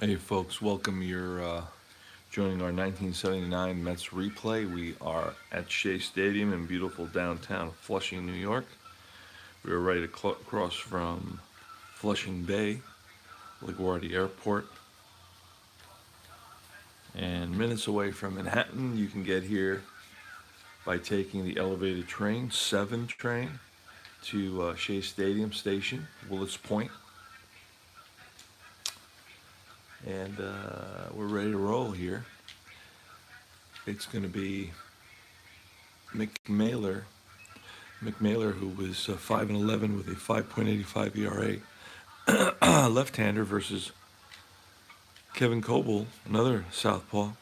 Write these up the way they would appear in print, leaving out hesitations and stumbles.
Hey folks, welcome. You're joining our 1979 Mets replay. We are at Shea Stadium in beautiful downtown Flushing, New York. We are right across from Flushing Bay, LaGuardia Airport, and minutes away from Manhattan. You can get here by taking the elevated train, 7 train, to Shea Stadium Station, Willits Point, and we're ready to roll here. It's going to be McMailer McMailer, who was 5-11 with a 5.85 ERA, left-hander versus Kevin Coble, another southpaw,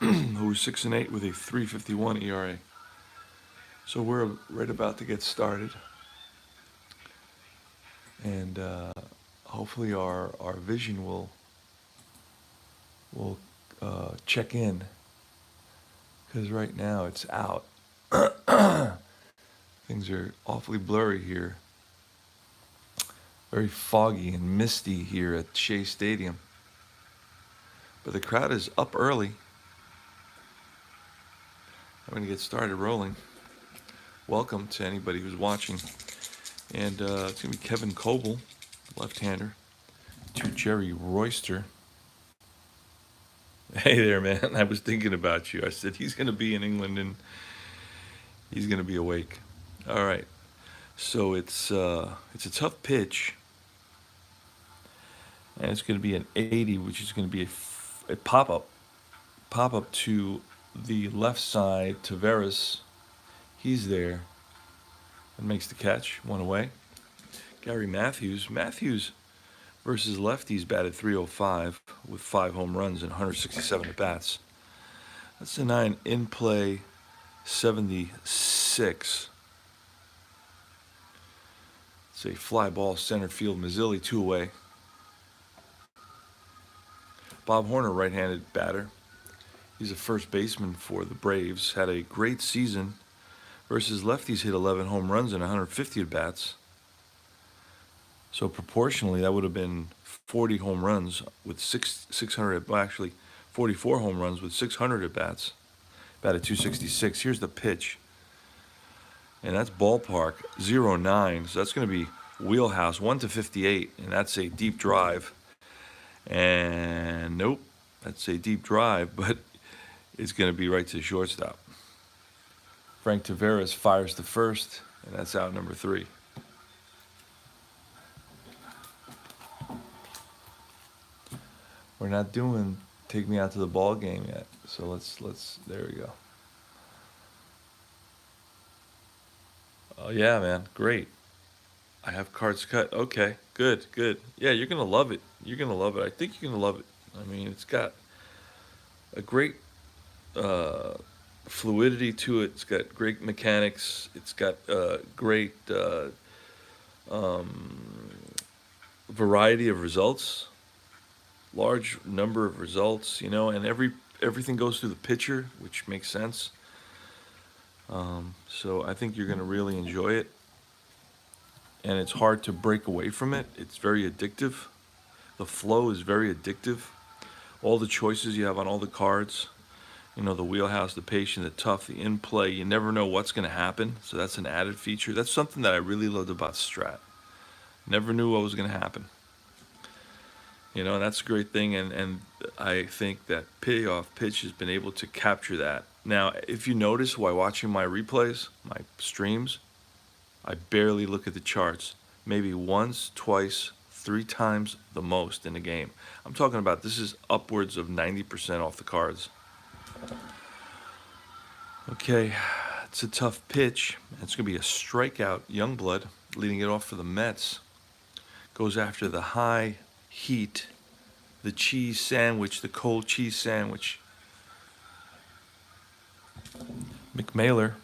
who was 6-8 with a 3.51 ERA. So we're right about to get started, and hopefully our vision will check in, because right now it's out. Things are awfully blurry here, very foggy and misty here at Shea Stadium. But the crowd is up early. I'm going to get started rolling. Welcome to anybody who's watching. And it's going to be Kevin Coble, left-hander, to Jerry Royster. Hey there, man. I was thinking about you. I said he's going to be in England and he's going to be awake. All right. So it's a tough pitch, and it's going to be an 80, which is going to be a pop up to the left side. Tavares, he's there and makes the catch, one away. Gary Matthews versus lefties batted 305 with 5 home runs and 167 at bats. That's a 9 in play 76. It's a fly ball center field. Mazzilli 2 away. Bob Horner, right-handed batter. He's a first baseman for the Braves. Had a great season versus lefties. Hit 11 home runs and 150 at bats. So proportionally, that would have been 40 home runs with 600. Well, actually, 44 home runs with 600 at bats. Batted 266. Here's the pitch, and that's ballpark 0-9. So that's going to be wheelhouse 1-58, and that's a deep drive. And nope, that's a deep drive, but it's going to be right to the shortstop. Frank Tavares fires the first, and that's out number 3. We're not doing take me out to the ball game yet. So let's there we go. Oh yeah, man. Great. I have cards cut. Okay. Good. Yeah, you're going to love it. You're going to love it. I think you're going to love it. I mean, it's got a great uh, fluidity to it. It's got great mechanics. It's got great um, variety of results, large number of results, and everything goes through the pitcher, which makes sense. So I think you're going to really enjoy it, and it's hard to break away from it. It's very addictive. The flow is very addictive. All the choices you have on all the cards, the wheelhouse, the patient, the tough, the in play, you never know what's going to happen. So that's an added feature. That's something that I really loved about Strat. Never knew what was going to happen. And that's a great thing, and I think that Payoff pitch has been able to capture that. Now, if you notice while watching my replays, my streams, I barely look at the charts. Maybe once, twice, 3 times the most in a game. I'm talking about this is upwards of 90% off the cards. Okay, it's a tough pitch. It's going to be a strikeout. Youngblood leading it off for the Mets. Goes after the high heat, the cheese sandwich, the cold cheese sandwich. McMailer.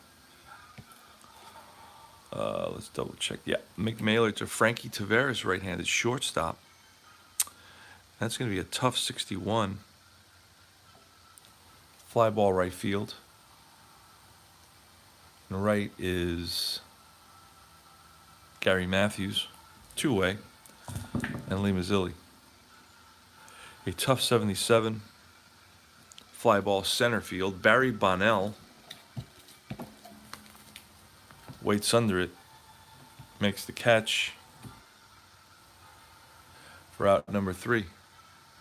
Let's double check. Yeah, McMailer to Frankie Tavares, right-handed shortstop. That's going to be a tough 61. Fly ball right field. And right is Gary Matthews, 2 away, and Lee Mazzilli. A tough 77. Fly ball center field. Barry Bonnell waits under it. Makes the catch for out number 3.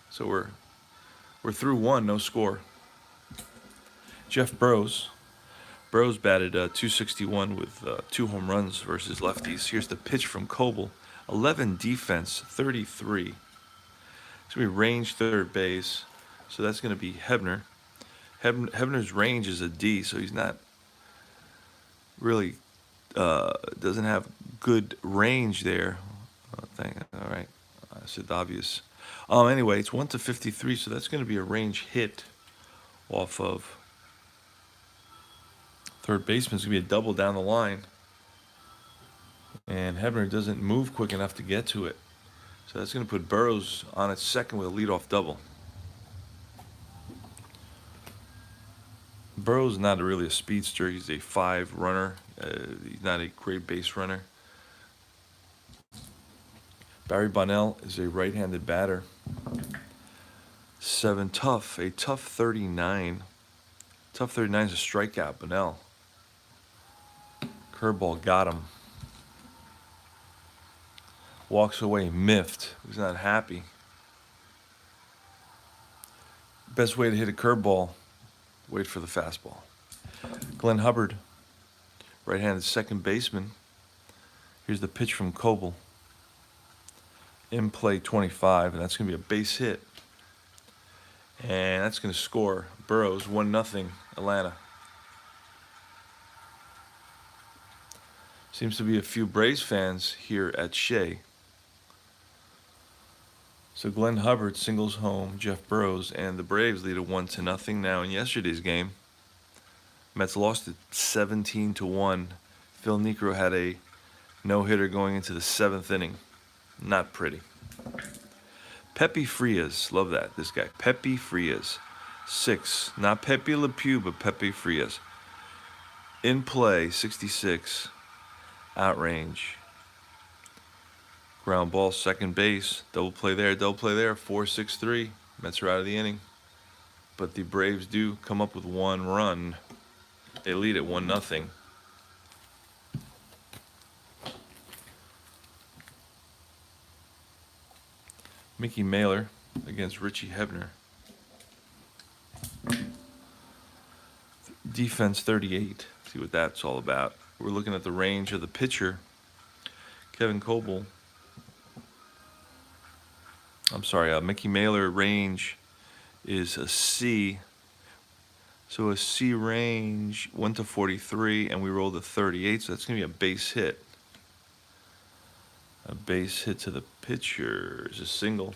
So we're through 1, no score. Jeff Burrows. Burrows batted .261 with 2 home runs versus lefties. Here's the pitch from Coble. 11 defense, 33. It's going to be range third base. So that's going to be Hebner. Hebner's range is a D, so he's not really, doesn't have good range there. All right, I said the obvious. Anyway, it's 1-53, so that's going to be a range hit off of third baseman. It's going to be a double down the line. And Hebner doesn't move quick enough to get to it. So that's going to put Burrows on at second with a leadoff double. Burrows is not really a speedster. He's a 5 runner. He's not a great base runner. Barry Bonnell is a right-handed batter. 7 tough, a tough 39. Tough 39 is a strikeout, Bonnell. Curveball got him. Walks away miffed. He's not happy. Best way to hit a curveball, wait for the fastball. Glenn Hubbard, right-handed second baseman. Here's the pitch from Coble. In play 25, and that's going to be a base hit. And that's going to score Burrows 1-0 Atlanta. Seems to be a few Braves fans here at Shea. So Glenn Hubbard singles home Jeff Burrows, and the Braves lead it 1-0. Now in yesterday's game, Mets lost it 17-1. Phil Niekro had a no-hitter going into the 7th inning. Not pretty. Pepe Frias, love that, this guy. Pepe Frias, 6. Not Pepe Le Pew, but Pepe Frias. In play, 66. Outrange. Ground ball, second base. Double play there, 4-6-3. Mets are out of the inning. But the Braves do come up with 1 run. They lead at 1-0. Mickey Mailer against Richie Hebner. Defense 38. See what that's all about. We're looking at the range of the pitcher, Kevin Coble. Mickey Mailer range is a C. So a C range, 1-43, and we rolled a 38, so that's going to be a base hit. A base hit to the pitcher is a single.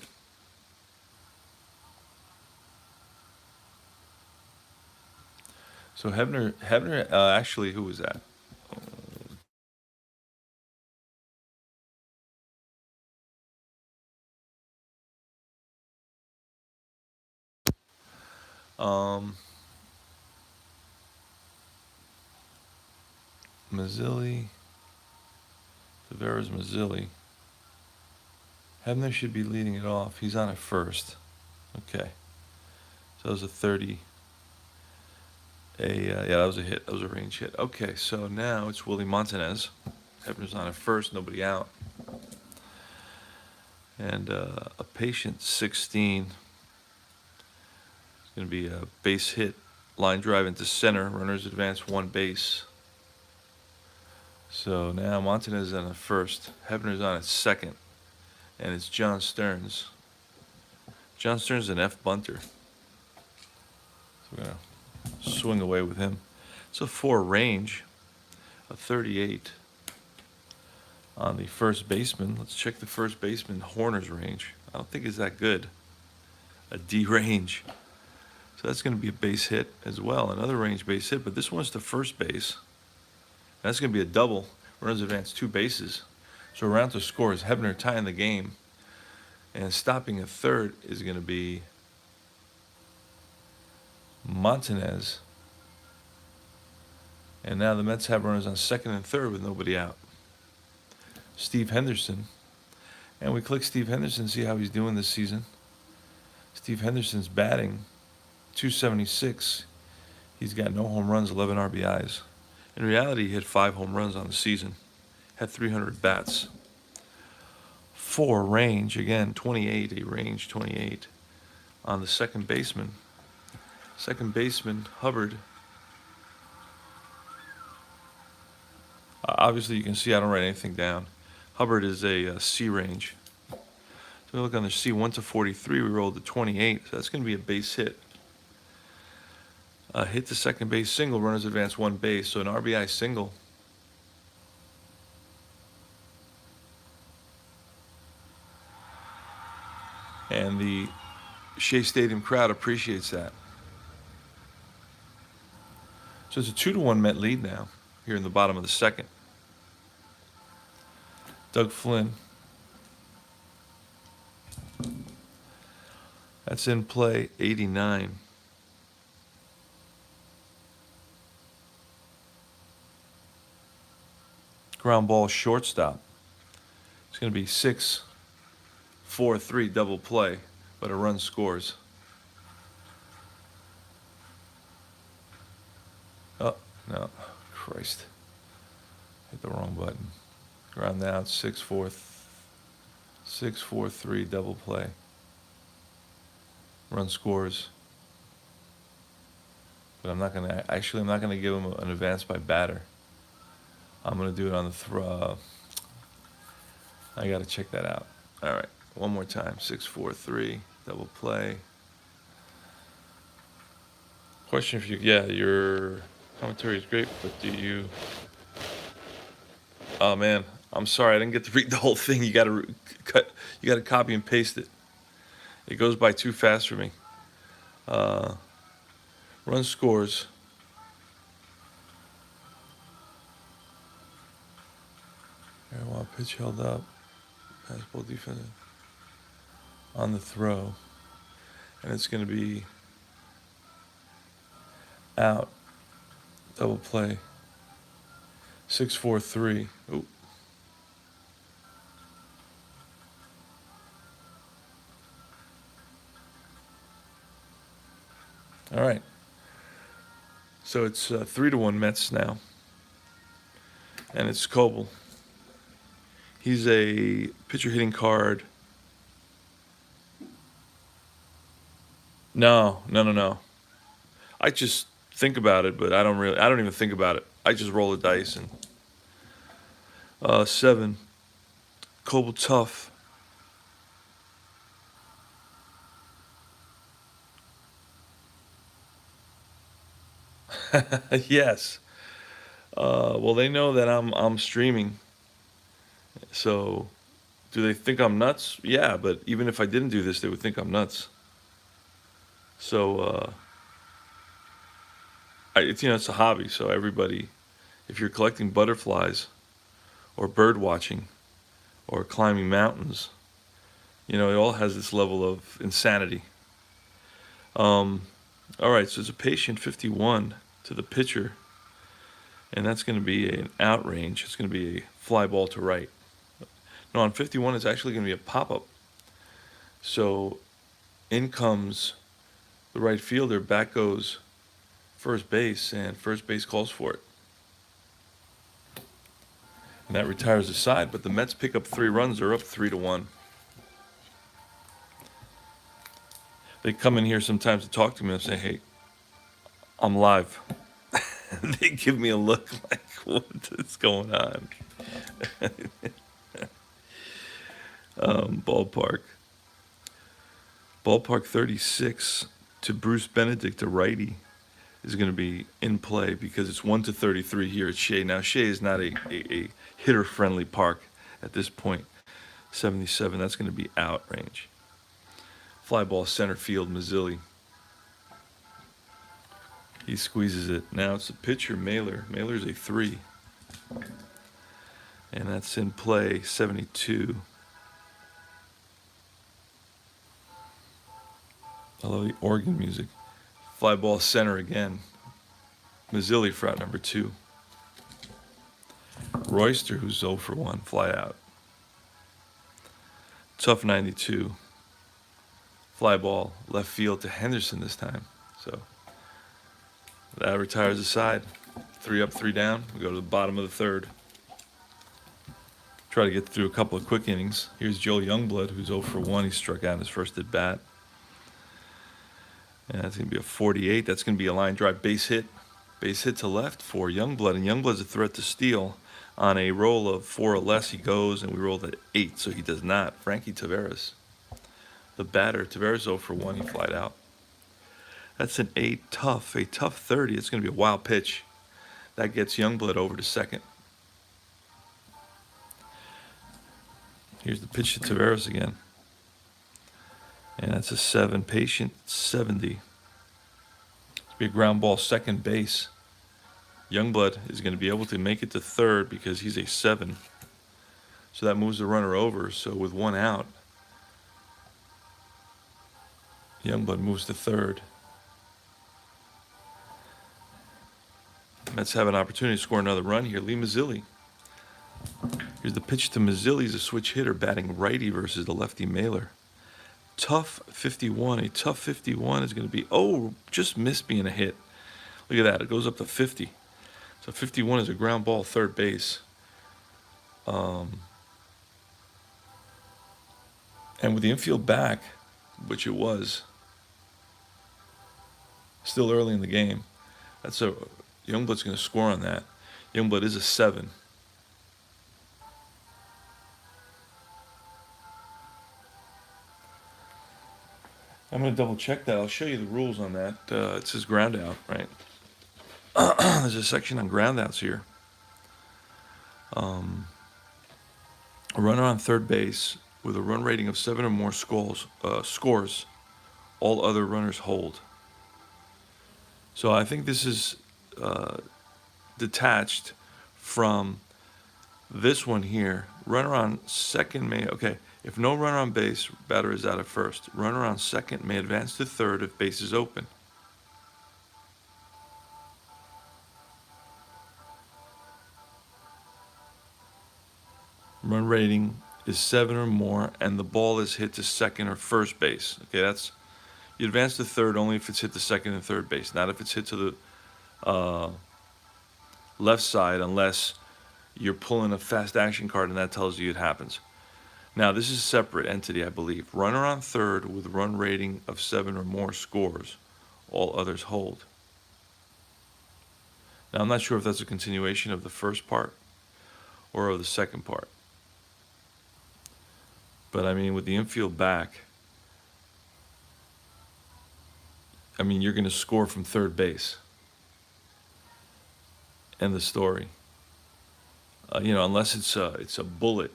So Hebner, actually, who was that? Mazzilli. Tavares Mazzilli. Hebner should be leading it off. He's on at first. Okay. So that was a 30. Yeah, that was a hit. That was a range hit. Okay, so now it's Willie Montanez. Hebner's on at first, nobody out. And a patient 16. It's going to be a base hit. Line drive into center. Runners advance 1 base. So now Montanez is on at first. Hebner's on at second. And it's John Stearns. John Stearns is an F bunter. So we're going to swing away with him. It's a 4 range, a 38 on the first baseman. Let's check the first baseman, Horner's range. I don't think it's that good. A D range. So that's going to be a base hit as well. Another range base hit, but this one's to first base. That's going to be a double. Runners advance 2 bases. So around to score is Hebner tying the game. And stopping at third is going to be Montanez. And now the Mets have runners on second and third with nobody out. Steve Henderson. And we click Steve Henderson, see how he's doing this season. Steve Henderson's batting, 276. He's got no home runs, 11 RBIs. In reality, he hit 5 home runs on the season, had 300 bats. 4 range, again, 28, a range 28 on the second baseman. Second baseman, Hubbard. Obviously, you can see I don't write anything down. Hubbard is a C range. So we look on the C, 1 to 43, we rolled to 28, so that's going to be a base hit. Hit the second base single, runners advance 1 base, so an RBI single. And the Shea Stadium crowd appreciates that. So it's a 2-1 Met lead now, here in the bottom of the second. Doug Flynn. That's in play, 89. Ground ball shortstop. It's going to be 6-4-3 double play, but a run scores. Oh, no. Christ. Hit the wrong button. Ground out, 6-4-3 double play. Run scores. But I'm not going to give him an advance by batter. I'm going to do it on the throw. I got to check that out. All right, one more time. 6-4-3 double play. Question for you. Yeah, your commentary is great, but do you... Oh man, I'm sorry, I didn't get to read the whole thing. You got to copy and paste it. It goes by too fast for me. Run scores. Marijuana pitch held up. Fastball defense on the throw. And it's going to be out. Double play. 6-4-3. Oop. All right. So it's 3-1 Mets now. And it's Coble. He's a pitcher hitting card. No. I just think about it, but I don't even think about it. I just roll the dice and 7. Coble tough. Yes. Well, they know that I'm streaming. So, do they think I'm nuts? Yeah, but even if I didn't do this, they would think I'm nuts. So, it's a hobby. So everybody, if you're collecting butterflies, or bird watching, or climbing mountains, it all has this level of insanity. All right, so it's a patient 51 to the pitcher, and that's going to be an out range. It's going to be a fly ball to right. No, on 51, it's actually going to be a pop-up. So in comes the right fielder, back goes first base, and first base calls for it. And that retires the side, but the Mets pick up 3 runs. They're up 3-1. They come in here sometimes to talk to me and say, hey, I'm live. They give me a look like, what is going on? Ballpark 36 to Bruce Benedict, a righty, is going to be in play because it's 1 to 33 here at Shea. Now, Shea is not a hitter-friendly park at this point. 77, that's going to be out range. Fly ball center field, Mazzilli. He squeezes it. Now it's a pitcher, Mailer. Mailer's a 3. And that's in play, 72. I love the organ music. Fly ball center again. Mazzilli for out number 2. Royster, who's 0 for 1, fly out. Tough 92. Fly ball left field to Henderson this time. So that retires the side. 3 up, 3 down. We go to the bottom of the third. Try to get through a couple of quick innings. Here's Joel Youngblood, who's 0 for 1. He struck out in his first at bat. And that's going to be a 48. That's going to be a line drive base hit. Base hit to left for Youngblood. And Youngblood's a threat to steal. On a roll of 4 or less, he goes, and we rolled at 8, so he does not. Frankie Taveras, the batter. Taveras 0 for 1. He flied out. That's an a tough 30. It's going to be a wild pitch. That gets Youngblood over to second. Here's the pitch to Taveras again. And that's a 7. Patient 70. It's be a ground ball second base. Youngblood is going to be able to make it to third because he's a 7. So that moves the runner over. So with 1 out, Youngblood moves to third. Mets have an opportunity to score another run here. Lee Mazzilli. Here's the pitch to Mazzilli. He's a switch hitter batting righty versus the lefty Mailer. Tough 51. A tough 51 is going to be, just missed being a hit. Look at that. It goes up to 50. So 51 is a ground ball third base. And with the infield back, which it was, still early in the game, Youngblood's going to score on that. Youngblood is a 7. I'm going to double check that. I'll show you the rules on that. It says ground out, right? There's a section on ground outs here. A runner on third base with a run rating of 7 or more scores. All other runners hold. So I think this is detached from this one here. Runner on second may, if no runner on base, batter is out at first. Runner on second may advance to third if base is open. Run rating is 7 or more, and the ball is hit to second or first base. You advance to third only if it's hit to second and third base, not if it's hit to the left side, unless you're pulling a fast action card and that tells you it happens. Now, this is a separate entity, I believe. Runner on third with run rating of 7 or more scores. All others hold. Now, I'm not sure if that's a continuation of the first part or of the second part. But, with the infield back, you're going to score from third base. End the story. Unless it's a bullet.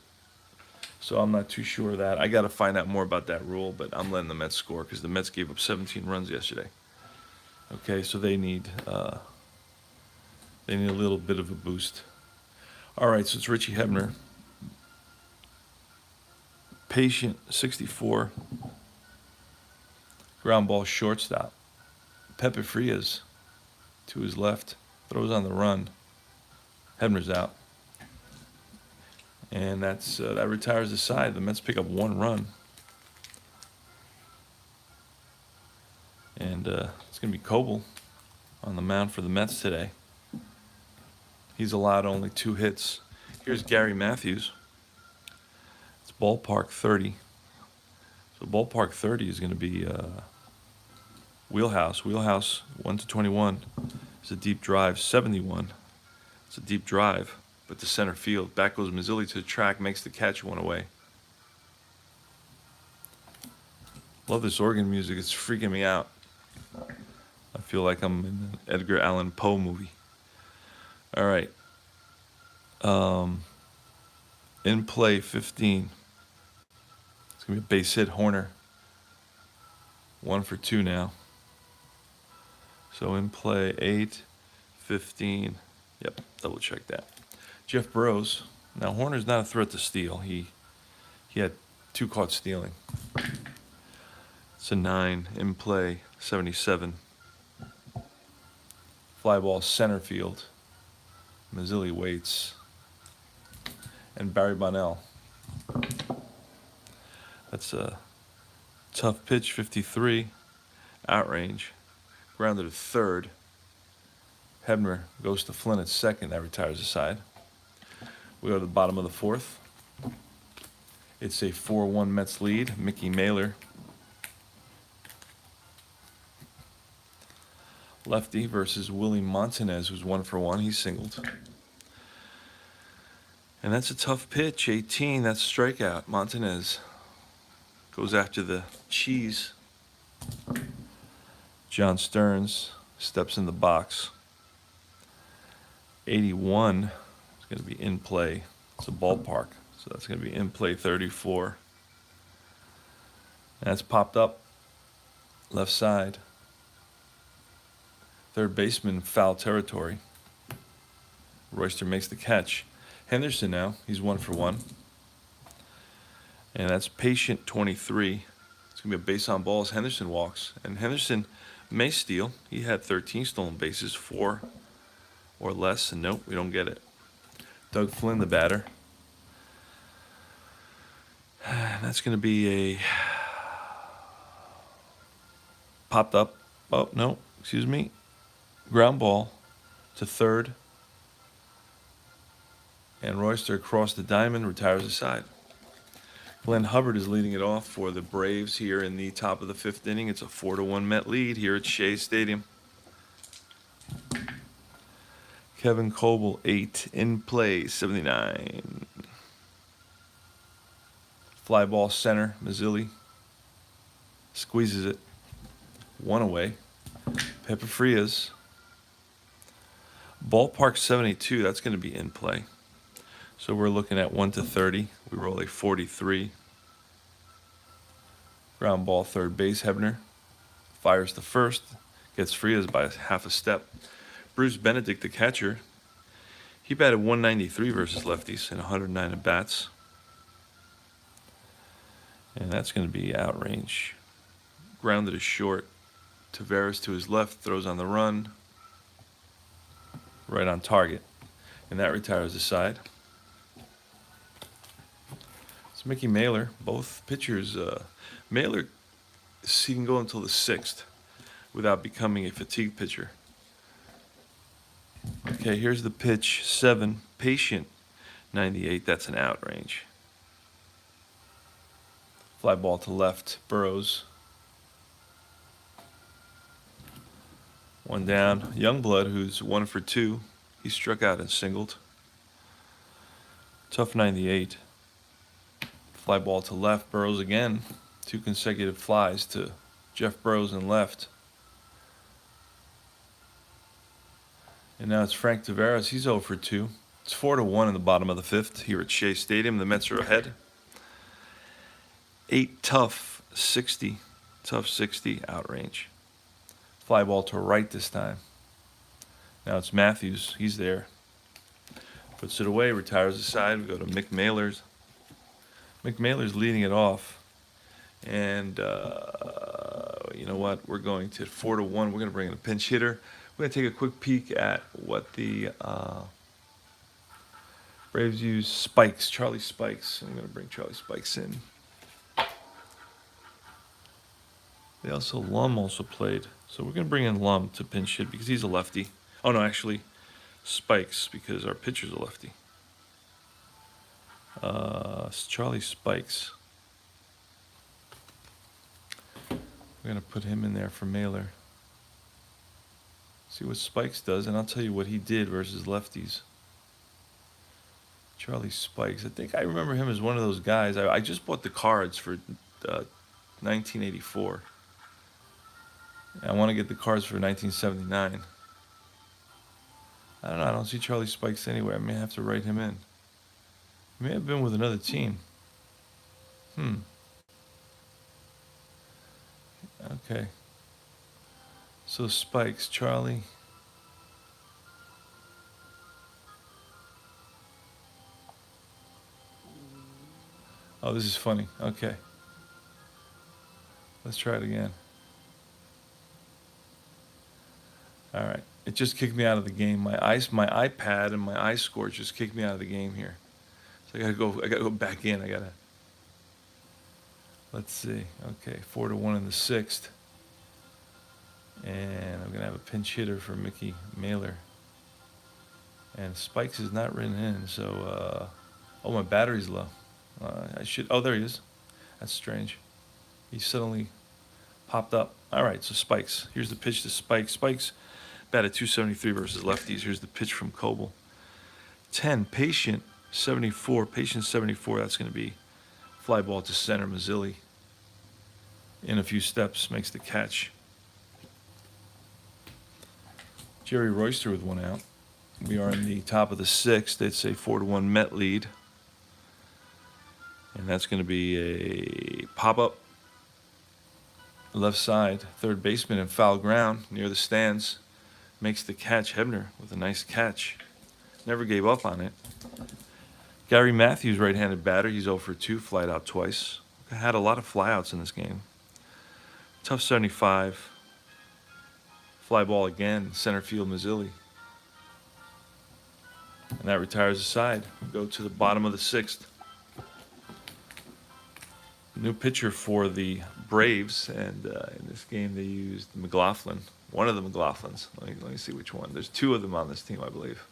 So I'm not too sure of that. I got to find out more about that rule, but I'm letting the Mets score because the Mets gave up 17 runs yesterday. Okay, so they need a little bit of a boost. All right, so it's Richie Hebner. Patient 64. Ground ball shortstop. Pepe Frias to his left. Throws on the run. Hebner's out. And that retires the side. The Mets pick up 1 run. And it's going to be Coble on the mound for the Mets today. He's allowed only 2 hits. Here's Gary Matthews. It's ballpark 30. So ballpark 30 is going to be wheelhouse. Wheelhouse 1 to 21 is a deep drive. 71. It's a deep drive. But to center field. Back goes Mazzilli to the track, makes the catch, 1 away. Love this organ music. It's freaking me out. I feel like I'm in an Edgar Allan Poe movie. All right. In play 15. It's going to be a base hit, Horner. 1 for 2 now. So in play 8, 15. Yep, double check that. Jeff Burrows. Now, Horner's not a threat to steal. He had 2 caught stealing. It's a 9. In play, 77. Fly ball center field. Mazzilli waits. And Barry Bonnell. That's a Tough pitch, 53. Outrange. Grounded to third. Hebner goes to Flynn at second. That retires the side. We go to the bottom of the fourth. It's a 4-1 Mets lead. Mickey Mailer. Lefty versus Willie Montanez, who's 1-for-1. He's singled. And that's a tough pitch. 18. That's a strikeout. Montanez goes after the cheese. John Stearns steps in the box. 81 is going to be in play. It's a ballpark, so that's going to be in play 34. And that's popped up left side. Third baseman, foul territory. Royster makes the catch. Henderson now, he's 1-for-1. And that's patient 23. It's going to be a base on balls. Henderson walks. And Henderson may steal. He had 13 stolen bases, 4 or less. And nope, we don't get it. Doug Flynn, the batter. That's going to be a popped up. Oh, no, excuse me. Ground ball to third. And Royster across the diamond, retires the side. Glenn Hubbard is leading it off for the Braves here in the top of the 5th inning. It's a 4-1 Met lead here at Shea Stadium. Kevin Coble, 8 in play, 79. Fly ball center, Mazzilli squeezes it. 1 away. Pepe Frias. Ballpark 72, that's going to be in play. So we're looking at 1-30. We roll a 43. Ground ball, third base, Hebner. Fires to first. Gets Frias by half a step. Bruce Benedict, the catcher. He batted 193 versus lefties in 109 at bats. And that's going to be outrange. Grounded to short. Taveras to his left, throws on the run. Right on target. And that retires the side. It's Mickey Mailer. Both pitchers. Mailer, he can go until the 6th without becoming a fatigue pitcher. Okay, here's the pitch. 7. Patient. 98. That's an outrange. Fly ball to left. Burrows. 1 down. Youngblood, who's 1-for-2. He struck out and singled. Tough 98. Fly ball to left. Burrows again. 2 consecutive flies to Jeff Burrows and left. And now it's Frank Taveras. He's 0-for-2. It's 4-1 in the bottom of the 5th here at Shea Stadium. The Mets are ahead. 8 tough 60. Tough 60 outrange. Fly ball to right this time. Now it's Matthews. He's there. Puts it away, retires the side. We go to Mick Mailer's. Mick Mailer's leading it off. And you know what? We're going to 4-1. We're going to bring in a pinch hitter. We're going to take a quick peek at what the Braves use. Spikes, Charlie Spikes. I'm going to bring Charlie Spikes in. Lum also played. So we're going to bring in Lum to pinch hit because he's a lefty. Oh, no, actually, Spikes because our pitcher's a lefty. It's Charlie Spikes. We're going to put him in there for Mailer. See what Spikes does, and I'll tell you what he did versus lefties. Charlie Spikes. I think I remember him as one of those guys. I just bought the cards for 1984. I want to get the cards for 1979. I don't know. I don't see Charlie Spikes anywhere. I may have to write him in. He may have been with another team. Okay. So Spikes, Charlie. Oh, this is funny. Okay. Let's try it again. All right. It just kicked me out of the game. My iPad and my iScore just kicked me out of the game here. So I gotta go back in. Let's see. Okay, 4-1 in the sixth. And I'm going to have a pinch hitter for Mickey Mailer. And Spikes is not written in, so, oh, my battery's low. Oh, there he is. That's strange. He suddenly popped up. All right, so Spikes. Here's the pitch to Spikes. Spikes batted 273 versus lefties. Here's the pitch from Coble. 10, Patient 74. Patient 74, that's going to be fly ball to center. Mazzilli in a few steps makes the catch. Jerry Royster with one out. We are in the top of the sixth. It's a 4-1 Met lead. And that's going to be a pop-up left side. Third baseman in foul ground near the stands. Makes the catch. Hebner with a nice catch. Never gave up on it. Gary Matthews, right-handed batter. He's 0 for 2, flied out twice. Had a lot of flyouts in this game. Tough 75. Fly ball again, center field Mazzilli. And that retires the side. We go to the bottom of the sixth. New pitcher for the Braves, and in this game they used McLaughlin. One of the McLaughlins. Let me see which one. There's two of them on this team, I believe.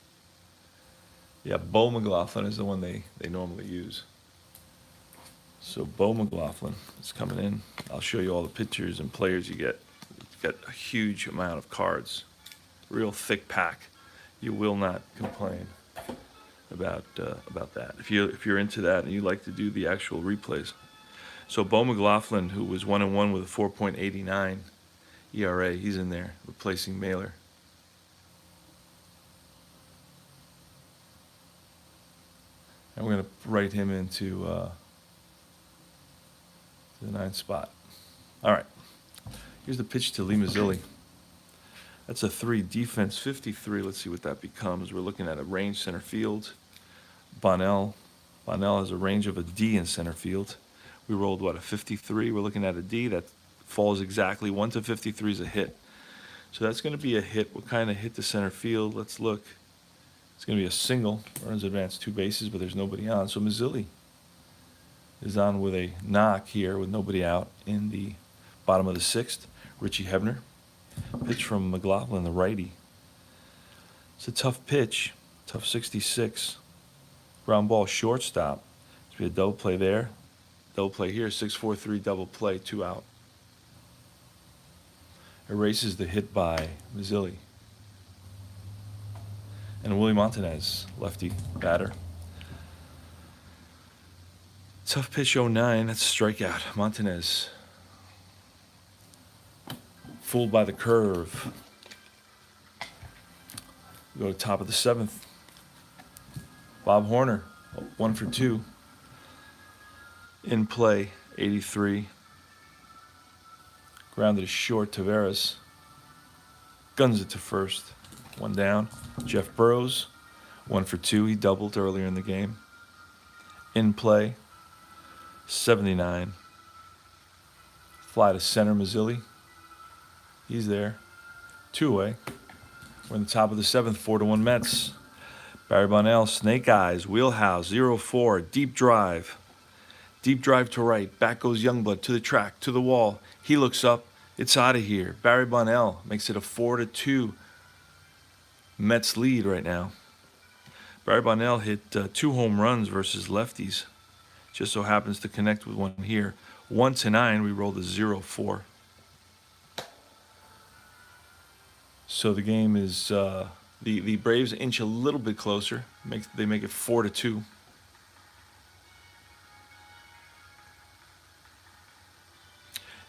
Yeah, Bo McLaughlin is the one they normally use. So Bo McLaughlin is coming in. I'll show you all the pitchers and players you get. You've got a huge amount of cards. Real thick pack. You will not complain about that. If you're into that and you like to do the actual replays. So Bo McLaughlin, who was 1-1 with a 4.89 ERA, he's in there replacing Mailer. And we're going to write him into the ninth spot. All right. Here's the pitch to Lee Mazzilli. That's a 3 defense 53. Let's see what that becomes. We're looking at a range center field. Bonnell has a range of a D in center field. We rolled, what, a 53? We're looking at a D that falls exactly. 1 to 53 is a hit. So that's going to be a hit. What kind of hit to center field? Let's look. It's going to be a single. Runs advance 2 bases, but there's nobody on. So Mazzilli is on with a knock here with nobody out in the bottom of the sixth. Richie Hebner. Pitch from McLaughlin, the righty. It's a tough pitch. Tough 66. Ground ball shortstop. It's be a double play there. Double play here. 6-4-3 double play. 2 out. Erases the hit by Mazzilli. And Willie Montanez, lefty batter. Tough pitch 0-9. That's a strikeout. Montanez. Fooled by the curve. We go to top of the seventh. Bob Horner, 1 for 2. In play, 83. Grounded to short, Taveras. Guns it to first. 1 down. Jeff Burrows, 1 for 2. He doubled earlier in the game. In play, 79. Fly to center, Mazzilli. He's there. 2 away. We're in the top of the seventh, 4-1 Mets. Barry Bonnell, snake eyes, wheelhouse, 0-4, deep drive. Deep drive to right. Back goes Youngblood to the track, to the wall. He looks up. It's out of here. Barry Bonnell makes it a 4-2 Mets lead right now. Barry Bonnell hit 2 home runs versus lefties. Just so happens to connect with one here. 1-9, we rolled a 0-4. So the game is the Braves inch a little bit closer. They make it 4-2.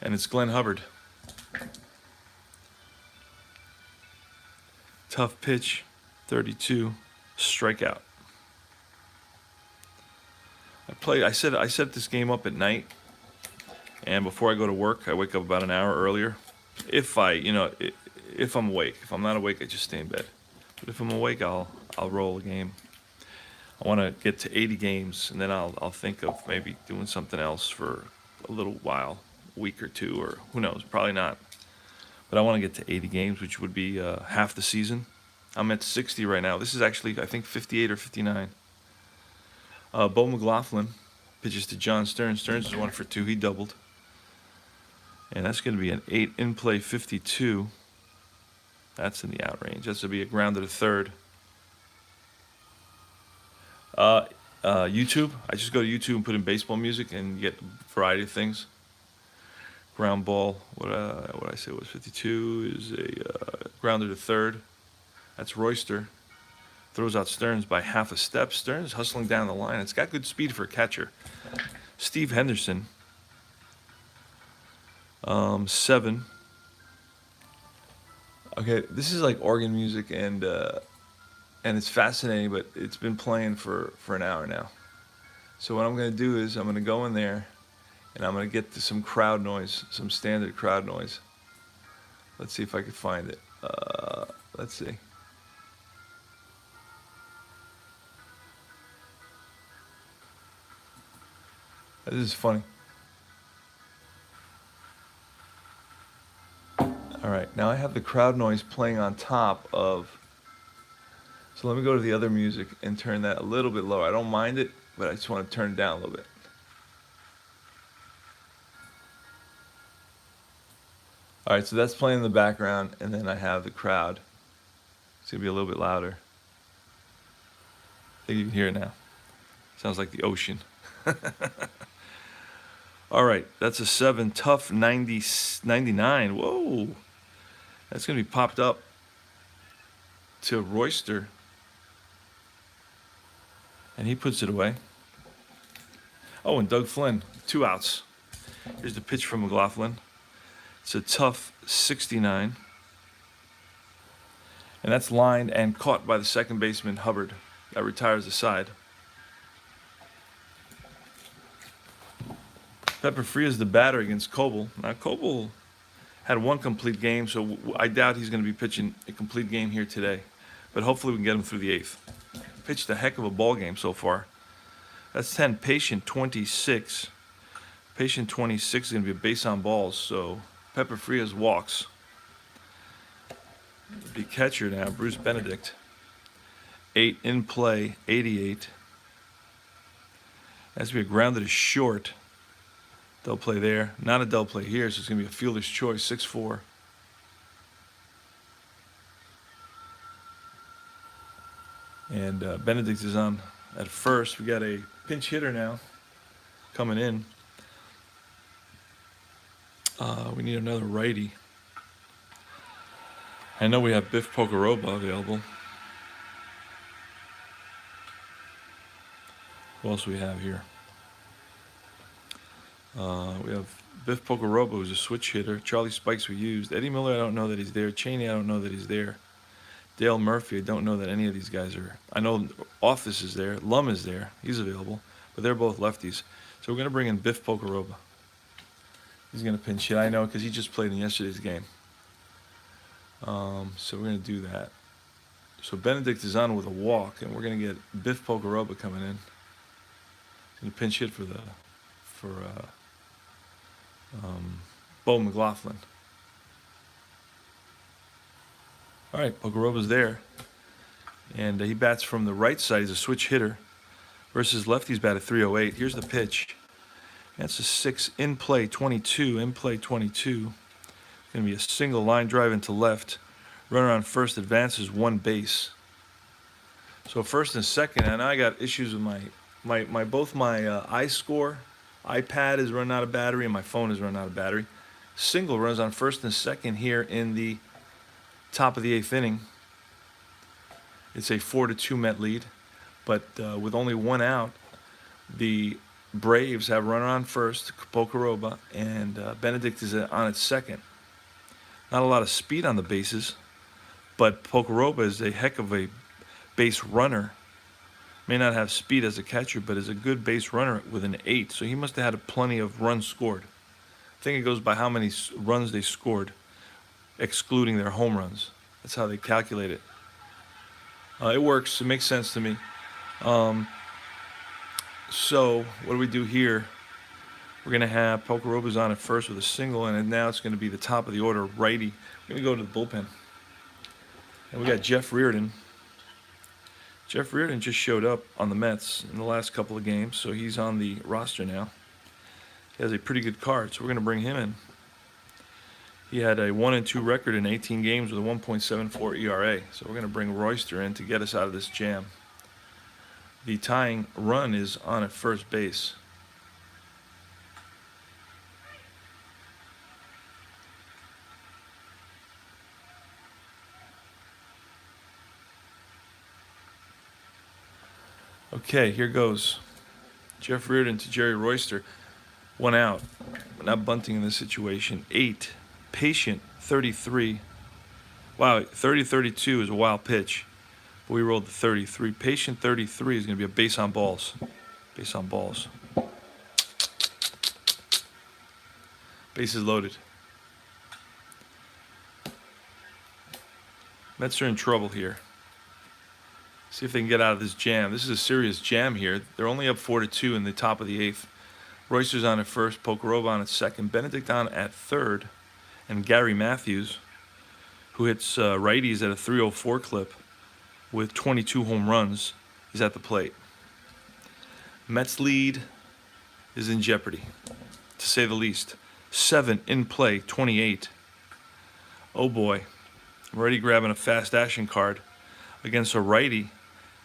And it's Glenn Hubbard. Tough pitch, 32, strikeout. I set this game up at night, and before I go to work, I wake up about an hour earlier. If I'm awake. If I'm not awake, I just stay in bed. But if I'm awake, I'll roll a game. I want to get to 80 games, and then I'll think of maybe doing something else for a little while, a week or 2, or who knows, probably not. But I want to get to 80 games, which would be half the season. I'm at 60 right now. This is actually, I think, 58 or 59. Bo McLaughlin pitches to John Stearns. Stearns is 1 for 2. He doubled. And that's going to be an 8 in play 52. That's in the out range. That's going to be a ground to the third. YouTube. I just go to YouTube and put in baseball music and get a variety of things. Ground ball. What I say was 52 is a grounder to third. That's Royster. Throws out Stearns by half a step. Stearns hustling down the line. It's got good speed for a catcher. Steve Henderson. 7. Okay, this is like organ music, and it's fascinating, but it's been playing for an hour now. So what I'm going to do is I'm going to go in there, and I'm going to get to some crowd noise, some standard crowd noise. Let's see if I can find it. Let's see. This is funny. All right, now I have the crowd noise playing on top of. So let me go to the other music and turn that a little bit lower. I don't mind it, but I just want to turn it down a little bit. All right, so that's playing in the background, and then I have the crowd. It's gonna be a little bit louder. I think you can hear it now. Sounds like the ocean. All right, that's a 7 tough 99. Whoa, that's gonna be popped up to Royster, and he puts it away. Oh, and Doug Flynn, 2 outs. Here's the pitch from McLaughlin. It's a tough 69. And that's lined and caught by the second baseman, Hubbard. That retires the side. Pepper Frias the batter against Coble. Now, Coble had 1 complete game, so I doubt he's going to be pitching a complete game here today. But hopefully we can get him through the 8th. Pitched a heck of a ball game so far. That's 10. Patient 26. Patient 26 is going to be a base on balls, so Pepper Frias walks. The catcher now, Bruce Benedict. 8 in play, 88. That's going to be a grounded to short. Double play there. Not a double play here, so it's going to be a fielder's choice, 6-4. And Benedict is on at first. We got a pinch hitter now coming in. We need another righty. I know we have Biff Pocoroba available. Who else do we have here? We have Biff Pocoroba, who's a switch hitter. Charlie Spikes we used. Eddie Miller, I don't know that he's there. Cheney, I don't know that he's there. Dale Murphy, I don't know that any of these guys are. I know Office is there. Lum is there. He's available. But they're both lefties. So we're going to bring in Biff Pocoroba. He's going to pinch hit. I know because he just played in yesterday's game. So we're going to do that. So Benedict is on with a walk, and we're going to get Biff Pocoroba coming in. He's going to pinch hit for Bo McLaughlin. All right, Pocoroba's there. And he bats from the right side. He's a switch hitter versus lefties bat at 308. Here's the pitch. That's a 6 in play 22. In play 22. Going to be a single line drive into left. Runner on first advances 1 base. So first and second, and I got issues with my iScore. iPad is running out of battery and my phone is running out of battery. Single runs on first and second here in the top of the 8th inning. It's a 4-2 Met lead, but with only 1 out, the Braves have runner on first, Pocoroba, and Benedict is on at second. Not a lot of speed on the bases, but Pocoroba is a heck of a base runner. May not have speed as a catcher, but is a good base runner with an 8. So he must have had plenty of runs scored. I think it goes by how many runs they scored, excluding their home runs. That's how they calculate it. It works. It makes sense to me. So what do we do here? We're going to have Pocoroba's on at first with a single, and now it's going to be the top of the order righty. We're going to go to the bullpen. And we got Jeff Reardon. Jeff Reardon just showed up on the Mets in the last couple of games, so he's on the roster now. He has a pretty good card, so we're going to bring him in. He had a 1-2 record in 18 games with a 1.74 ERA. So we're going to bring Royster in to get us out of this jam. The tying run is on at first base. Okay, here goes. Jeff Reardon to Jerry Royster. 1 out. We're not bunting in this situation. 8. Patient, 33. Wow, 30-32 is a wild pitch. But we rolled the 33. Patient, 33 is going to be a base on balls. Base on balls. Bases loaded. Mets are in trouble here. See if they can get out of this jam. This is a serious jam here. They're only up 4-2 in the top of the 8th. Royster's on at first, Pocoroba on at second, Benedict on at third, and Gary Matthews, who hits righties at a 304 clip with 22 home runs, is at the plate. Mets lead is in jeopardy, to say the least. 7 in play, 28. Oh boy, I'm already grabbing a fast action card against a righty.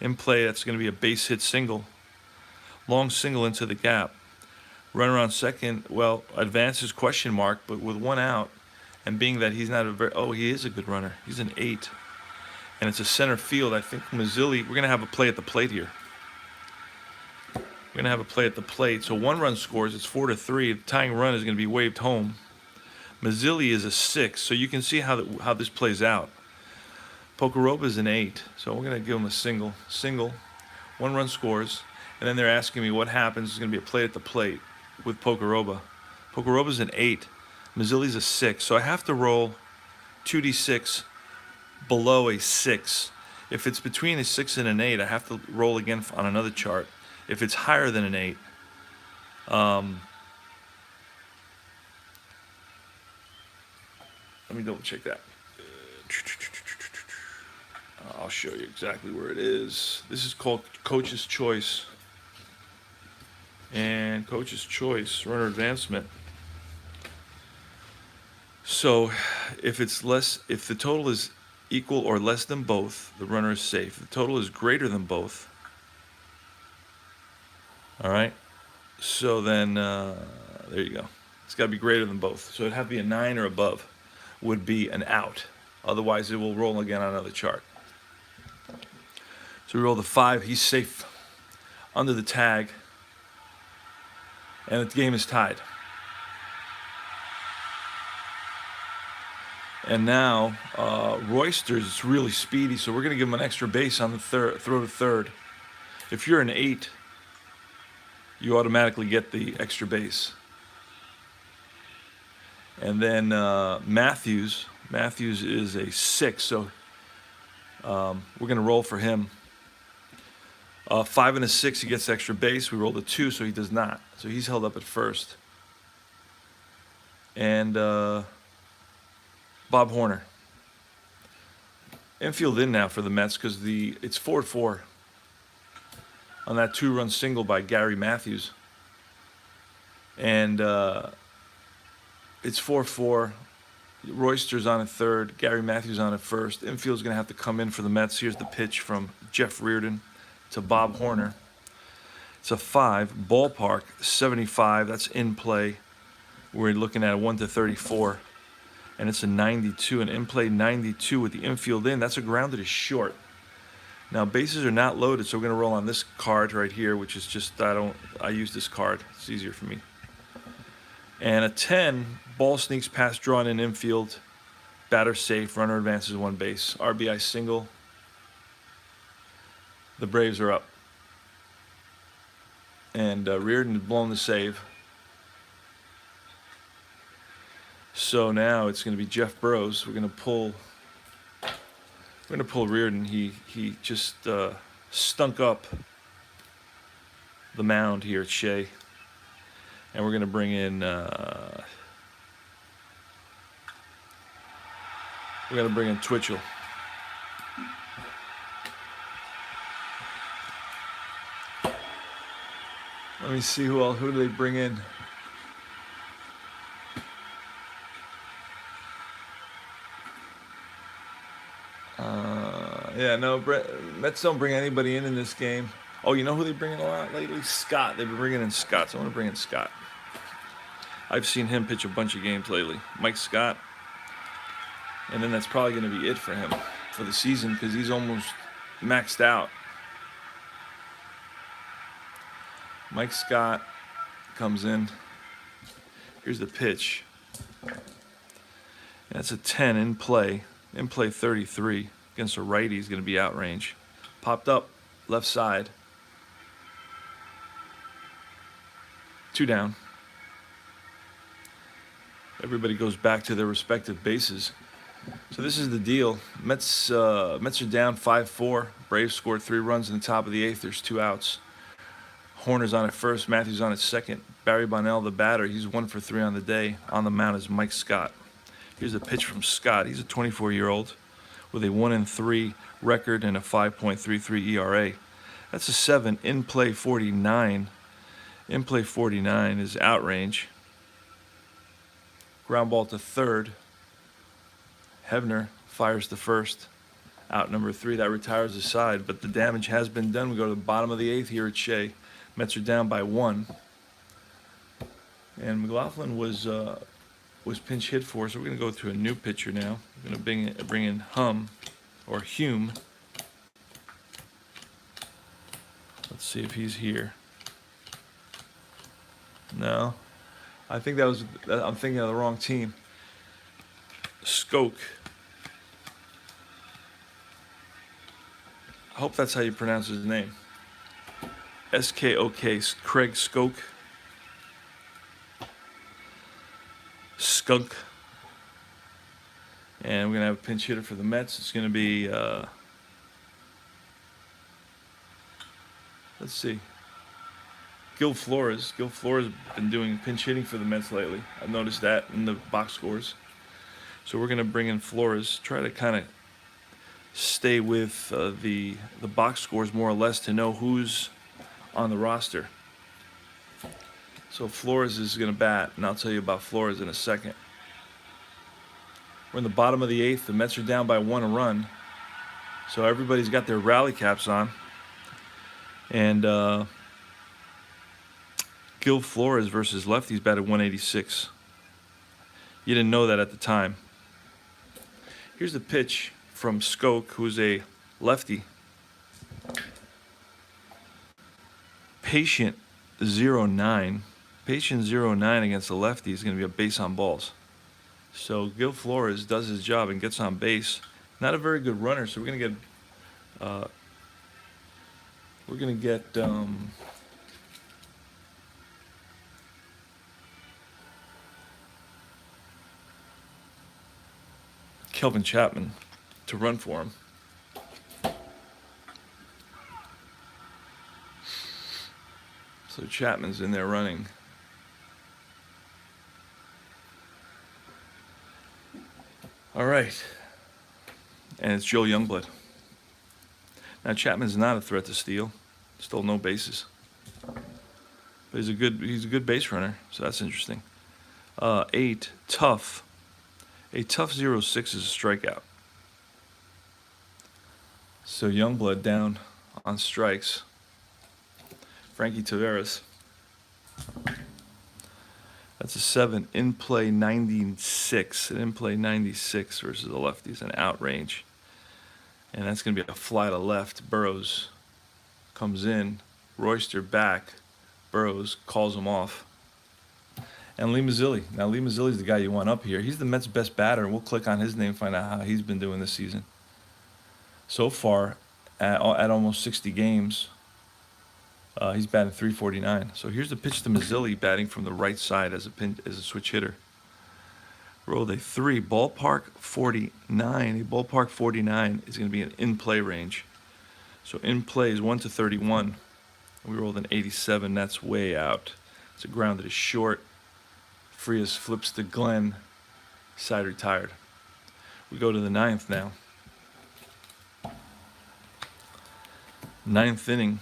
In play, that's going to be a base hit single. Long single into the gap. Runner on second, well, advances question mark, but with 1 out, and being that he's not a very, oh, he is a good runner. He's an 8. And it's a center field. I think Mazzilli, we're going to have a play at the plate here. We're going to have a play at the plate. So 1 run scores, it's 4-3. The tying run is going to be waved home. Mazzilli is a 6, so you can see how this plays out. Pocoroba is an 8, so we're going to give him a single. 1 run scores, and then they're asking me what happens. It's going to be a play at the plate with Pocoroba. Pocoroba's an 8. Mazzilli's a 6, so I have to roll 2d6 below a 6. If it's between a 6 and an 8, I have to roll again on another chart. If it's higher than an 8, let me double check that. I'll show you exactly where it is. This is called Coach's Choice. And Coach's Choice, runner advancement. So if the total is equal or less than both, the runner is safe. If the total is greater than both, all right, so then there you go. It's got to be greater than both. So it'd have to be a 9 or above would be an out. Otherwise, it will roll again on another chart. So we roll the 5. He's safe under the tag. And the game is tied. And now Royster's is really speedy, so we're going to give him an extra base on the throw to third. If you're an 8, you automatically get the extra base. And then Matthews is a 6, so we're going to roll for him. 5 and a 6, he gets extra base. We rolled a 2, so he does not. So he's held up at first. And Bob Horner. Infield in now for the Mets because it's 4-4 on that 2-run single by Gary Matthews. And it's 4-4. Royster's on at third. Gary Matthews on at first. Infield's going to have to come in for the Mets. Here's the pitch from Jeff Reardon to Bob Horner. It's a 5. Ballpark, 75. That's in play. We're looking at a 1-34. And it's a 92. An in-play 92 with the infield in. That's a ground that is short. Now, bases are not loaded, so we're going to roll on this card right here, which is just, I use this card. It's easier for me. And a 10, ball sneaks past drawn in infield. Batter safe, runner advances 1 base. RBI single. The Braves are up. And Reardon has blown the save. So now it's going to be Jeff Burrows. We're going to pull Reardon. He just stunk up the mound here at Shea. And we're going to bring in Twitchell. Let me see who do they bring in? Yeah, no, Mets don't bring anybody in this game. Oh, you know who they bring in a lot lately? Scott. They've been bringing in Scott. So I want to bring in Scott. I've seen him pitch a bunch of games lately. Mike Scott. And then that's probably going to be it for him for the season because he's almost maxed out. Mike Scott comes in. Here's the pitch. That's a 10 in play. In play 33 against a righty. He's going to be out range. Popped up left side. 2 down. Everybody goes back to their respective bases. So this is the deal. Mets are down 5-4. Braves scored 3 runs in the top of the 8th. There's 2 outs. Horner's on at first. Matthews on at second. Barry Bonnell, the batter, he's 1 for 3 on the day. On the mound is Mike Scott. Here's a pitch from Scott. He's a 24-year-old with a 1-3 record and a 5.33 ERA. That's a 7 in play 49. In play 49 is out range. Ground ball to third. Hebner fires to first. Out number 3. That retires the side, but the damage has been done. We go to the bottom of the 8th here at Shea. Mets are down by 1. And McLaughlin was pinch hit for, so we're going to go to a new pitcher now. We're going to bring in Hume. Let's see if he's here. No. I think I'm thinking of the wrong team. Skoke. I hope that's how you pronounce his name. S-K-O-K, Craig Skoke. Skunk. And we're going to have a pinch hitter for the Mets. It's going to be, let's see, Gil Flores. Gil Flores has been doing pinch hitting for the Mets lately. I've noticed that in the box scores. So we're going to bring in Flores, try to kind of stay with the box scores more or less to know who's on the roster. So Flores is going to bat, and I'll tell you about Flores in a second. We're in the bottom of the 8th. The Mets are down by 1 run. So everybody's got their rally caps on. And Gil Flores versus lefties batted 186. You didn't know that at the time. Here's the pitch from Skoke, who's a lefty. Patient 0-9. Patient 0-9 against the lefty is going to be a base on balls. So Gil Flores does his job and gets on base. Not a very good runner, so we're going to get Kelvin Chapman to run for him. So Chapman's in there running. All right. And it's Joe Youngblood. Now Chapman's not a threat to steal. Stole no bases. But he's a good base runner, so that's interesting. 8, tough. A tough 0-6 is a strikeout. So Youngblood down on strikes. Frankie Taveras. That's a 7 in play 96. An in play 96 versus the lefties, an out range. And that's going to be a fly to left. Burrows comes in. Royster back. Burrows calls him off. And Lee Mazzilli. Now, Lee Mazzilli's the guy you want up here. He's the Mets' best batter, and we'll click on his name, find out how he's been doing this season. So far, at almost 60 games, he's batting .349. So here's the pitch to Mazzilli, batting from the right side as a switch hitter. Rolled a 3, ballpark 49. A ballpark 49 is going to be an in-play range. So in play is 1 to 31. We rolled an 87. That's way out. It's a ground that is short. Frias flips to Glenn. Side retired. We go to the 9th now. 9th inning.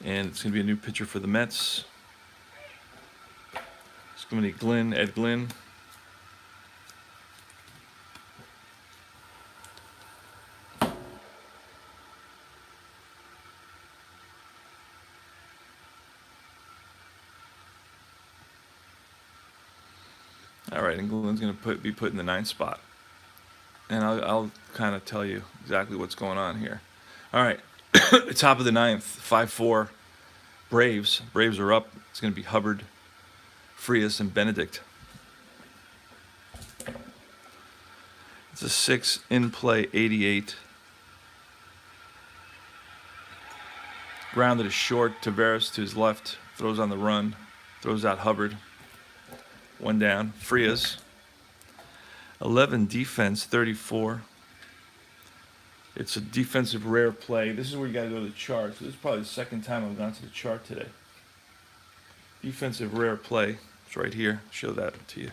And it's going to be a new pitcher for the Mets. It's going to be Ed Glynn. All right, and Glenn's going to be put in the ninth spot. And I'll kind of tell you exactly what's going on here. All right, top of the ninth, 5-4, Braves. Braves are up. It's going to be Hubbard, Frias, and Benedict. It's a 6 in play, 88. Grounded is short. Tavares to his left, throws on the run, throws out Hubbard. One down. Frias. 11 defense, 34. It's a defensive rare play. This is where you got to go to the chart. So this is probably the second time I've gone to the chart today. Defensive rare play. It's right here. Show that to you.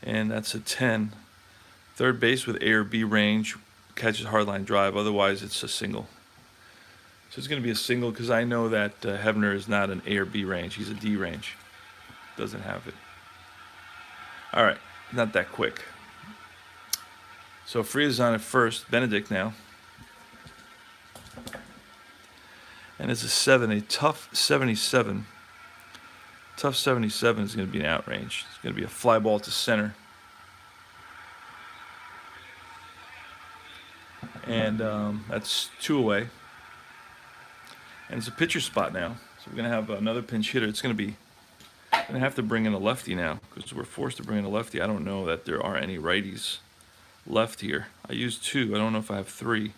And that's a 10. Third base with A or B range. Catches hardline drive. Otherwise, it's a single. So it's going to be a single because I know that Hebner is not an A or B range. He's a D range. Doesn't have it. All right. Not that quick. So Frias on at first. Benedict now. And it's a 7, a tough 77. Tough 77 is going to be an outrange. It's going to be a fly ball to center. And that's 2 away. And it's a pitcher spot now. So we're going to have another pinch hitter. It's going to be, I'm going to have to bring in a lefty now because we're forced to bring in a lefty. I don't know that there are any righties left here. I used 2. I don't know if I have 3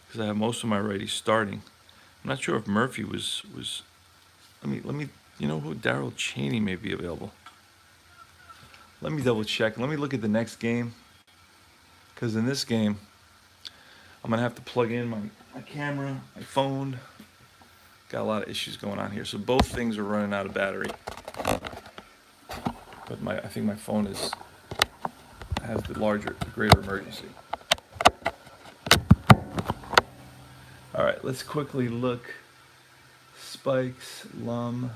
because I have most of my righties starting. I'm not sure if Murphy was. Let me. You know who? Darrell Chaney may be available. Let me double check. Let me look at the next game. Because in this game, I'm gonna have to plug in my camera, my phone. Got a lot of issues going on here. So both things are running out of battery. But I think my phone has the greater emergency. All right, let's quickly look. Spikes, Lum.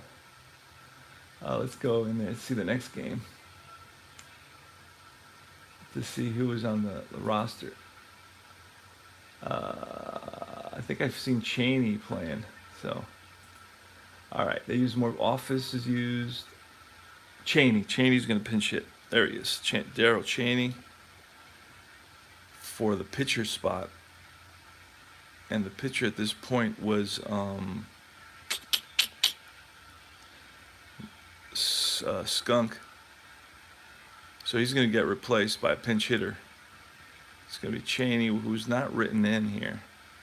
Let's go in there and see the next game to see who was on the roster. I think I've seen Chaney playing. So, all right, they use more. Office is used. Chaney's going to pinch hit. There he is. Darrell Chaney for the pitcher spot. And the pitcher at this point was Skunk. So he's going to get replaced by a pinch hitter. It's going to be Chaney, who's not written in here.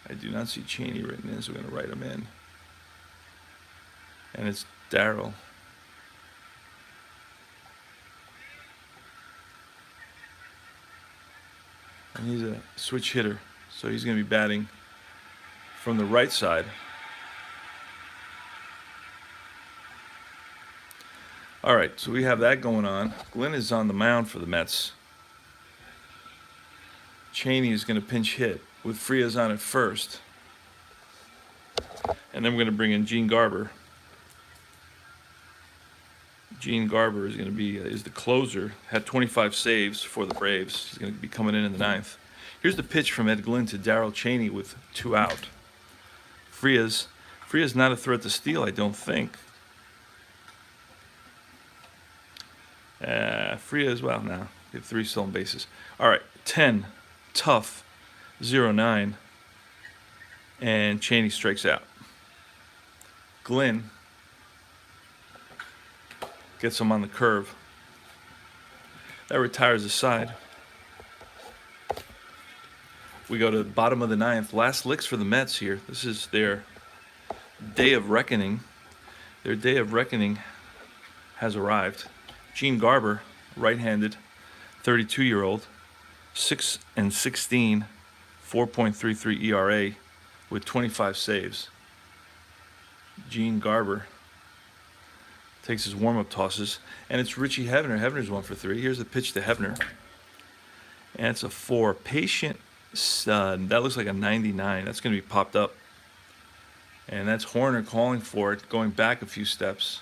I do not see Chaney written in, so we're going to write him in. And it's Darrell. And he's a switch hitter, so he's going to be batting from the right side. All right, so we have that going on. Glenn is on the mound for the Mets. Chaney is going to pinch hit with Frias on at first. And then we're going to bring in Gene Garber. Gene Garber is going to be is the closer. Had 25 saves for the Braves. He's going to be coming in the ninth. Here's the pitch from Ed Glynn to Darrell Chaney with 2 out. Frias not a threat to steal, I don't think. Frias, well, now we have 3 stolen bases. All right, 10, tough, 0-9, and Chaney strikes out. Glynn gets him on the curve. That retires the side. We go to the bottom of the ninth. Last licks for the Mets here. This is their day of reckoning. Their day of reckoning has arrived. Gene Garber, right-handed, 32-year-old, 6-16, 4.33 ERA with 25 saves. Gene Garber takes his warm-up tosses, and it's Richie Hebner. Hebner's 1 for 3. Here's the pitch to Hebner, and it's a 4. Patient Sun. That looks like a 99. That's going to be popped up, and that's Horner calling for it, going back a few steps.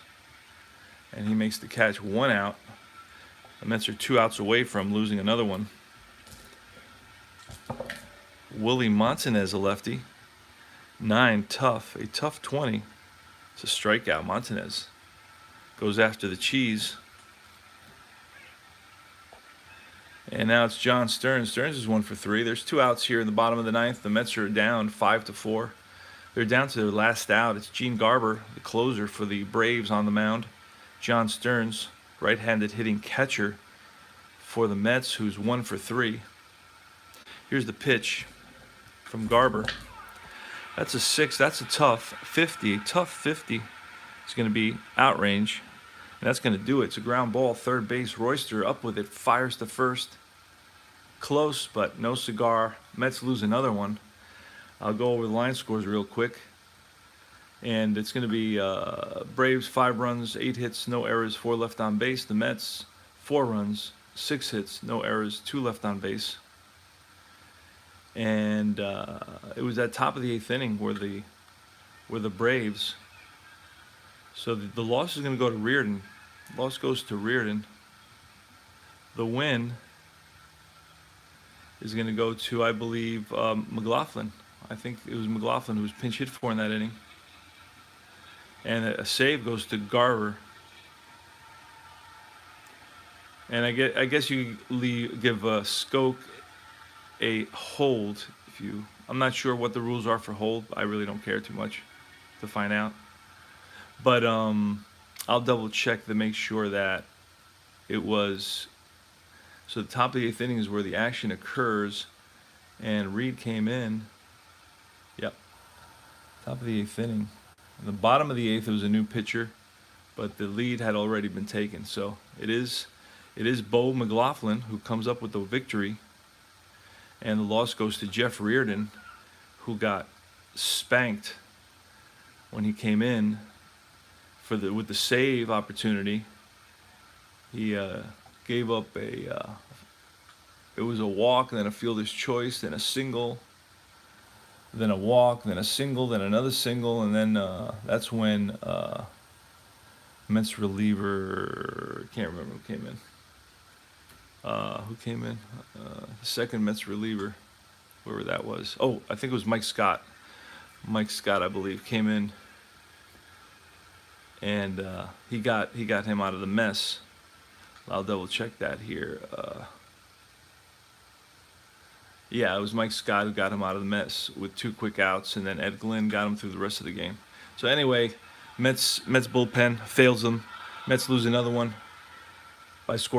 And he makes the catch. 1 out. The Mets are 2 outs away from losing another one. Willie Montanez, a lefty. 9, tough. A tough 20. It's a strikeout. Montanez. goes after the cheese. And now it's John Stearns. Stearns is 1 for 3. There's 2 outs here in the bottom of the ninth. The Mets are down 5-4. They're down to their last out. It's Gene Garber, the closer for the Braves, on the mound. John Stearns, right-handed hitting catcher for the Mets, who's 1 for 3. Here's the pitch from Garber. That's a 6. That's a tough 50. A tough 50. It's going to be out range. And that's going to do it. It's a ground ball. Third base. Royster up with it. Fires to first. Close, but no cigar. Mets lose another one. I'll go over the line scores real quick. And it's going to be Braves 5 runs, 8 hits, no errors, 4 left on base. The Mets 4 runs, 6 hits, no errors, 2 left on base. And it was at top of the 8th inning where the Braves. So the loss is going to go to Reardon. Loss goes to Reardon. The win is going to go to, I believe, McLaughlin. I think it was McLaughlin who was pinch hit for in that inning. And a save goes to Garver. And I guess you give Skoke a hold. I'm not sure what the rules are for hold. I really don't care too much to find out. But I'll double check to make sure that it was. So the top of the 8th inning is where the action occurs, and Reed came in. Yep, top of the 8th inning. In the bottom of the 8th, it was a new pitcher, but the lead had already been taken. So it is Bo McLaughlin who comes up with the victory, and the loss goes to Jeff Reardon, who got spanked when he came in with the save opportunity. He gave up it was a walk, then a fielder's choice, then a single, then a walk, then a single, then another single, and then that's when Mets reliever, can't remember who came in. The second Mets reliever, whoever that was. Oh, I think it was Mike Scott. Mike Scott, I believe, came in, and he got him out of the mess. I'll double check that here. Yeah, it was Mike Scott who got him out of the mess with 2 quick outs, and then Ed Glynn got him through the rest of the game. So anyway, Mets bullpen fails them. Mets lose another one by score